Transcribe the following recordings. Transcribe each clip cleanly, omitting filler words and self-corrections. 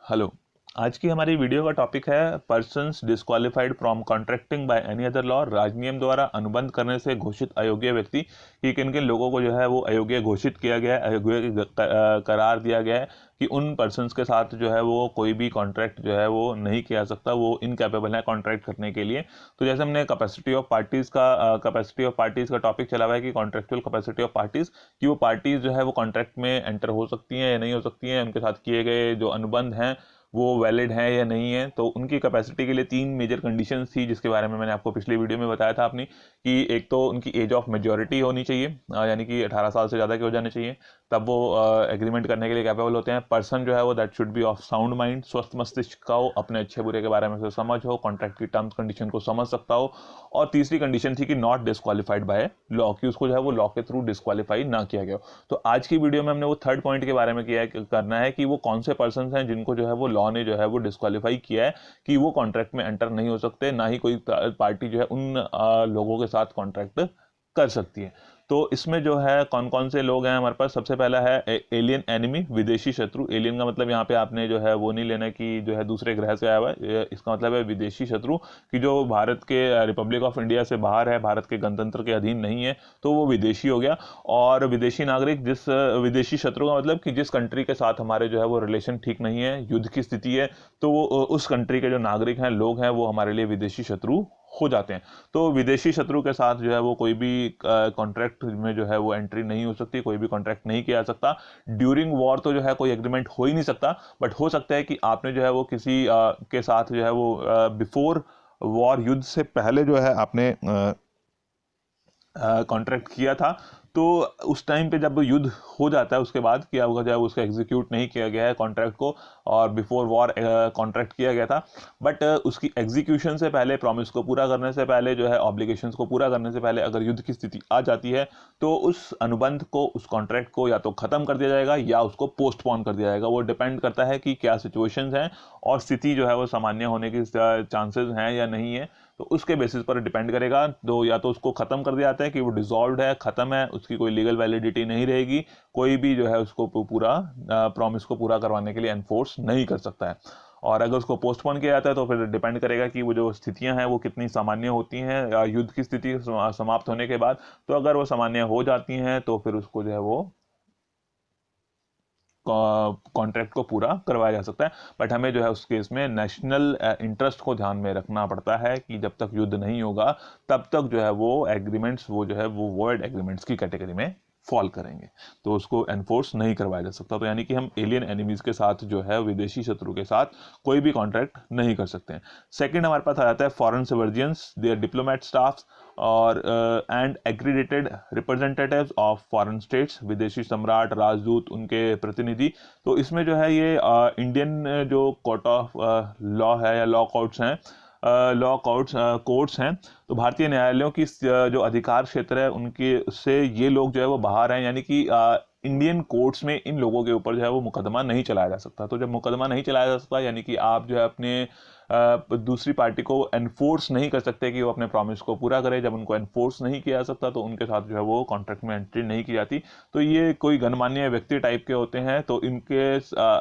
Hello. आज की हमारी वीडियो का टॉपिक है persons disqualified from contracting by any other law. राज्य द्वारा अनुबंध करने से घोषित अयोग्य व्यक्ति कि किन किन लोगों को जो है वो अयोग्य घोषित किया गया है, अयोग्य करार दिया गया है कि उन पर्सन्स के साथ जो है वो कोई भी कॉन्ट्रैक्ट जो है वो नहीं किया सकता, वो इनकैपेबल है कॉन्ट्रैक्ट करने के लिए। तो जैसे हमने कैपेसिटी ऑफ पार्टीज का टॉपिक चला हुआ है कि कॉन्ट्रेक्चुअल कैपेसिटी ऑफ पार्टीज, कि वो पार्टीज जो है वो कॉन्ट्रैक्ट में एंटर हो सकती हैं या नहीं हो सकती हैं, उनके साथ किए गए जो अनुबंध हैं वो वैलिड है या नहीं है। तो उनकी कैपेसिटी के लिए 3 मेजर कंडीशंस थी, जिसके बारे में मैंने आपको पिछली वीडियो में बताया था अपनी, कि एक तो उनकी एज ऑफ मेजॉरिटी होनी चाहिए, यानी कि 18 साल से ज़्यादा के हो जाने चाहिए, तब वो एग्रीमेंट करने के लिए कैपेबल होते हैं। पर्सन जो है वो that should be of sound mind, स्वस्थ मस्तिष्क का हो, अपने अच्छे बुरे के बारे में से समझ हो, कॉन्ट्रैक्ट की टर्म्स कंडीशन को समझ सकता हो। और तीसरी कंडीशन थी कि नॉट डिस्क्वालीफाइड बाय लॉ, कि उसको जो है वो लॉ के थ्रू डिस्क्वालीफाई ना किया गया। तो आज की वीडियो में हमने वो थर्ड पॉइंट के बारे में करना है कि वो कौन से पर्सन हैं जिनको जो है वो लॉ ने जो है वो डिस्क्वालीफाई किया है कि वो कॉन्ट्रैक्ट में एंटर नहीं हो सकते, ना ही कोई पार्टी जो है उन लोगों के साथ कॉन्ट्रैक्ट कर सकती है। तो इसमें जो है कौन कौन से लोग हैं हमारे पास, सबसे पहला है एलियन एनिमी, विदेशी शत्रु। एलियन का मतलब यहाँ पे आपने जो है वो नहीं लेना कि जो है दूसरे ग्रह से आया हुआ है, इसका मतलब है विदेशी शत्रु, कि जो भारत के रिपब्लिक ऑफ इंडिया से बाहर है, भारत के गणतंत्र के अधीन नहीं है, तो वो विदेशी हो गया। और विदेशी नागरिक, जिस विदेशी शत्रु का मतलब कि जिस कंट्री के साथ हमारे जो है वो रिलेशन ठीक नहीं है, युद्ध की स्थिति है, तो वो उस कंट्री के जो नागरिक हैं, लोग हैं, वो हमारे लिए विदेशी शत्रु हो जाते हैं। तो विदेशी शत्रु के साथ जो है वो कोई भी कॉन्ट्रैक्ट में जो है वो एंट्री नहीं हो सकती, कोई भी कॉन्ट्रैक्ट नहीं किया जा सकता। ड्यूरिंग वॉर तो जो है कोई एग्रीमेंट हो ही नहीं सकता, बट हो सकता है कि आपने जो है वो किसी के साथ जो है वो बिफोर वॉर, युद्ध से पहले जो है आपने कॉन्ट्रैक्ट किया था। तो उस टाइम पे जब युद्ध हो जाता है उसके बाद क्या होगा, जब उसको एग्जीक्यूट नहीं किया गया है कॉन्ट्रैक्ट को, और बिफोर वॉर कॉन्ट्रैक्ट किया गया था, बट उसकी एग्जीक्यूशन से पहले, प्रॉमिस को पूरा करने से पहले, जो है ऑब्लिगेशंस को पूरा करने से पहले अगर युद्ध की स्थिति आ जाती है, तो उस अनुबंध को, उस कॉन्ट्रैक्ट को या तो खत्म कर दिया जाएगा या उसको पोस्टपोन कर दिया जाएगा। वो डिपेंड करता है कि क्या सिचुएशंस हैं और स्थिति जो है वो सामान्य होने की चांसेस हैं या नहीं है, तो उसके बेसिस पर डिपेंड करेगा। तो या तो उसको खत्म कर दिया जाता है कि वो डिसॉल्व्ड है, खत्म है, उसकी कोई लीगल वैलिडिटी नहीं रहेगी, कोई भी जो है उसको पूरा प्रॉमिस को पूरा करवाने के लिए एनफोर्स नहीं कर सकता है। और अगर उसको पोस्टपोन किया जाता है तो फिर डिपेंड करेगा कि वो जो स्थितियां हैं वो कितनी सामान्य होती हैं युद्ध की स्थिति समाप्त होने के बाद। तो अगर वो सामान्य हो जाती हैं तो फिर उसको जो है वो कॉन्ट्रैक्ट को पूरा करवाया जा सकता है। बट हमें जो है उस केस में नेशनल इंटरेस्ट को ध्यान में रखना पड़ता है कि जब तक युद्ध नहीं होगा तब तक जो है वो एग्रीमेंट्स, वो जो है वो वर्ल्ड एग्रीमेंट्स की कैटेगरी में फॉल करेंगे, तो उसको एनफोर्स नहीं करवाया जा सकता। तो यानी कि हम एलियन एनिमीज के साथ जो है, विदेशी शत्रु के साथ कोई भी कॉन्ट्रैक्ट नहीं कर सकते हैं। सेकंड हमारे पास आ जाता है foreign surveillance, there diplomat staffs और and accredited representatives of foreign states, विदेशी सम्राट, राजदूत, उनके प्रतिनिधि। तो इसमें जो है ये इंडियन जो कोर्ट ऑफ लॉ है या लॉ कोर्ट्स हैं, कोर्ट्स हैं, तो भारतीय न्यायालयों की जो अधिकार क्षेत्र है उनके से ये लोग जो है वो बाहर हैं, यानी कि इंडियन कोर्ट्स में इन लोगों के ऊपर जो है वो मुकदमा नहीं चलाया जा सकता। तो जब मुकदमा नहीं चलाया जा सकता, यानी कि आप जो है अपने दूसरी पार्टी को एनफोर्स नहीं कर सकते कि वो अपने प्रॉमिस को पूरा करे। जब उनको एनफोर्स नहीं किया जा सकता तो उनके साथ जो है वो कॉन्ट्रैक्ट में एंट्री नहीं की जाती। तो ये कोई गणमान्य व्यक्ति टाइप के होते हैं, तो इनके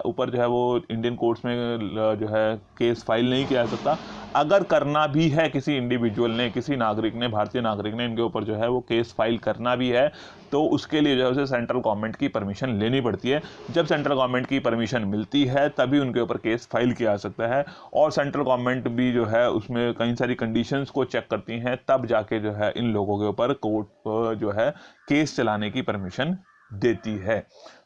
ऊपर जो है वो इंडियन कोर्ट्स में जो है केस फाइल नहीं किया जा सकता। अगर करना भी है किसी इंडिविजुअल ने, किसी नागरिक ने, भारतीय नागरिक ने इनके ऊपर जो है वो केस फाइल करना भी है, तो उसके लिए जो है उसे सेंट्रल गवर्नमेंट की परमिशन लेनी पड़ती है। जब सेंट्रल गवर्नमेंट की परमिशन मिलती है तभी उनके ऊपर केस फाइल किया जा सकता है। और सेंट्रल गवर्नमेंट भी जो है उसमें कई सारी कंडीशंस को चेक करती हैं, तब जाके जो है इन लोगों के ऊपर कोर्ट जो है केस चलाने की परमिशन देती है।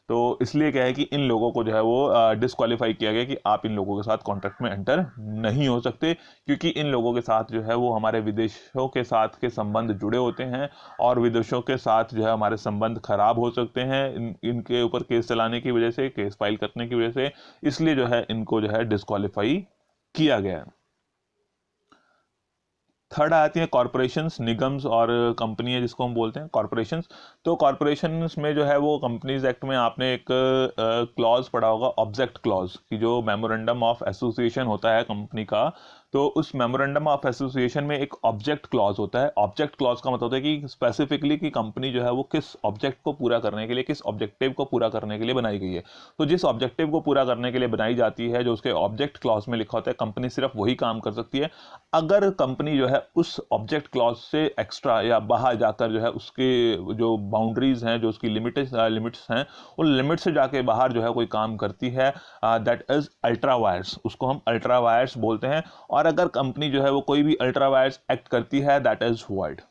तो इसलिए क्या है कि इन लोगों को जो है वो डिस्क्वालीफाई किया गया कि आप इन लोगों के साथ कॉन्ट्रैक्ट में एंटर नहीं हो सकते, क्योंकि इन लोगों के साथ जो है वो हमारे विदेशों के साथ के संबंध जुड़े होते हैं, और विदेशों के साथ जो है हमारे संबंध खराब हो सकते हैं इनके ऊपर केस चलाने की वजह से, केस फाइल करने की वजह से। इसलिए जो है इनको जो है डिस्क्वालीफाई किया गया है। थर्ड आती है कॉरपोरेशंस, निगम्स और कंपनियां, जिसको हम बोलते हैं कॉरपोरेशंस। तो कॉरपोरेशंस में जो है वो कंपनीज एक्ट में आपने एक क्लॉज पढ़ा होगा, ऑब्जेक्ट क्लॉज, की जो मेमोरेंडम ऑफ एसोसिएशन होता है कंपनी का, तो उस मेमोरेंडम ऑफ एसोसिएशन में एक ऑब्जेक्ट क्लॉज होता है। ऑब्जेक्ट क्लॉज का मतलब होता है कि स्पेसिफिकली कि कंपनी जो है वो किस ऑब्जेक्ट को पूरा करने के लिए, किस ऑब्जेक्टिव को पूरा करने के लिए बनाई गई है। तो जिस ऑब्जेक्टिव को पूरा करने के लिए बनाई जाती है, जो उसके ऑब्जेक्ट क्लॉज में लिखा होता है, कंपनी सिर्फ वही काम कर सकती है। अगर कंपनी जो है उस ऑब्जेक्ट क्लॉज से एक्स्ट्रा या बाहर जाकर जो है उसके जो बाउंड्रीज हैं, जो उसकी लिमिट्स हैं, उन लिमिट से जाके बाहर जो है कोई काम करती है, दैट इज अल्ट्रा वायर्स, उसको हम अल्ट्रा वायर्स बोलते हैं। और अगर कंपनी जो है वो कोई भी अल्ट्रा वायर्स एक्ट करती है, दैट इज वॉइड,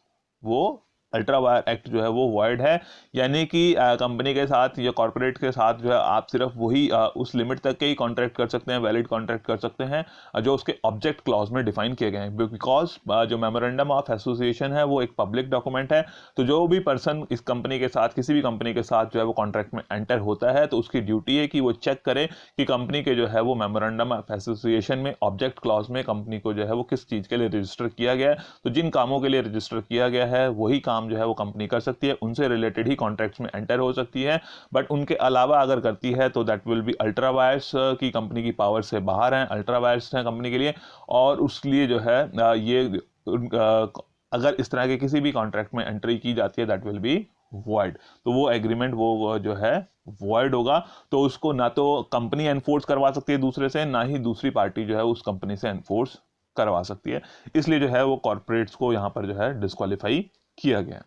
वो अल्ट्रा वायर एक्ट जो है वो वॉइड है। यानी कि कंपनी के साथ या कॉर्पोरेट के साथ जो है आप सिर्फ वही उस लिमिट तक के ही कॉन्ट्रैक्ट कर सकते हैं, वैलिड कॉन्ट्रैक्ट कर सकते हैं जो उसके ऑब्जेक्ट क्लॉज में डिफाइन किए गए हैं। बिकॉज जो मेमोरेंडम ऑफ एसोसिएशन है वो एक पब्लिक डॉक्यूमेंट है, तो जो भी पर्सन इस कंपनी के साथ, किसी भी कंपनी के साथ जो है वो कॉन्ट्रैक्ट में एंटर होता है, तो उसकी ड्यूटी है कि वो चेक करे कि कंपनी के जो है वो मेमोरेंडम ऑफ एसोसिएशन में ऑब्जेक्ट क्लॉज में कंपनी को जो है वो किस चीज़ के लिए रजिस्टर किया गया है। तो जिन कामों के लिए रजिस्टर किया गया है वही काम जो है वो कंपनी कर सकती है, उनसे रिलेटेड ही कॉन्ट्रैक्ट्स में एंटर हो सकती है। बट उनके अलावा अगर करती है तो that will be ultra vires की कंपनी की पावर से बाहर हैं, अल्ट्रा वायर्स हैं कंपनी के लिए। और उसके लिए जो है अगर इस तरह के किसी भी कॉन्ट्रैक्ट में एंट्री की जाती है, दैट विल बी वॉइड। तो वो एग्रीमेंट वो जो है वॉइड होगा। तो उसको ना तो कंपनी एनफोर्स करवा सकती है दूसरे से, ना ही दूसरी पार्टी जो है उस कंपनी से एनफोर्स करवा सकती है। इसलिए जो है वो कॉर्पोरेट्स को यहाँ पर जो है डिस्क्वालीफाई किया गया है।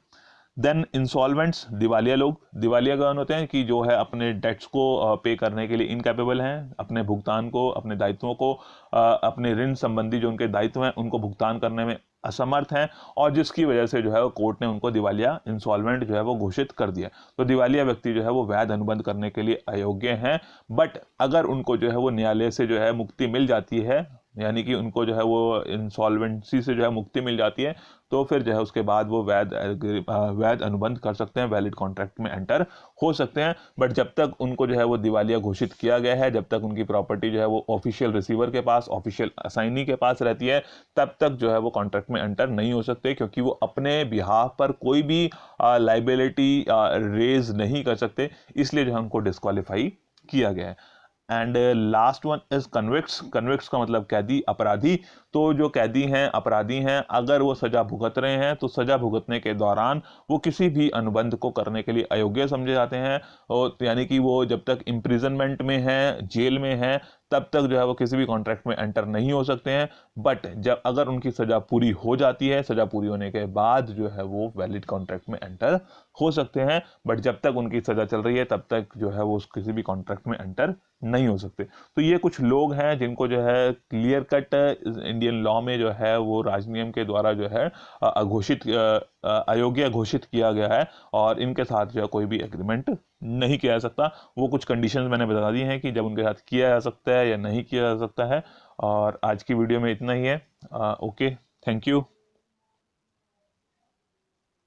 देन इंसॉल्वेंट्स, दिवालिया लोग। दिवालिया कौन होते हैं कि जो है अपने डेट्स को पे करने के लिए इनकैपेबल हैं, अपने भुगतान को, अपने दायित्वों को, अपने ऋण संबंधी जो उनके दायित्व हैं उनको भुगतान करने में असमर्थ हैं, और जिसकी वजह से जो है वो कोर्ट ने उनको दिवालिया, इंसॉल्वेंट जो है वो घोषित कर दिया। तो दिवालिया व्यक्ति जो है वो वैध अनुबंध करने के लिए अयोग्य हैं। बट अगर उनको जो है वो न्यायालय से जो है मुक्ति मिल जाती है, यानी कि उनको जो है वो इंसॉल्वेंसी से जो है मुक्ति मिल जाती है, तो फिर जो है उसके बाद वो वैध अनुबंध कर सकते हैं, वैलिड कॉन्ट्रैक्ट में एंटर हो सकते हैं। बट जब तक उनको जो है वो दिवालिया घोषित किया गया है, जब तक उनकी प्रॉपर्टी जो है वो ऑफिशियल रिसीवर के पास, ऑफिशियल असाइनी के पास रहती है, तब तक जो है वो कॉन्ट्रैक्ट में एंटर नहीं हो सकते, क्योंकि वो अपने बिहाफ पर कोई भी लाइबिलिटी रेज नहीं कर सकते। इसलिए जो है उनको डिस्क्वालीफाई किया गया है। And last one is convicts. Convicts का मतलब कैदी, अपराधी। तो जो कैदी हैं, अपराधी हैं, अगर वो सजा भुगत रहे हैं तो सजा भुगतने के दौरान वो किसी भी अनुबंध को करने के लिए अयोग्य समझे जाते हैं। और यानी कि वो जब तक इम्प्रिजनमेंट में है, जेल में है, तब तक जो है वो किसी भी कॉन्ट्रैक्ट में एंटर नहीं हो सकते हैं। बट जब अगर उनकी सजा पूरी हो जाती है, सजा पूरी होने के बाद जो है वो वैलिड कॉन्ट्रैक्ट में एंटर हो सकते हैं। बट जब तक उनकी सजा चल रही है तब तक जो है वो किसी भी कॉन्ट्रैक्ट में एंटर नहीं हो सकते। तो ये कुछ लोग हैं जिनको जो है क्लियर कट इंडियन लॉ में जो है वो राजनियम के द्वारा जो है अयोग्य घोषित किया गया है, और इनके साथ जो है कोई भी एग्रीमेंट नहीं किया जा सकता। वो कुछ कंडीशंस मैंने बता दी हैं कि जब उनके साथ किया जा सकता है या नहीं किया जा सकता है। और आज की वीडियो में इतना ही है। Okay, thank you.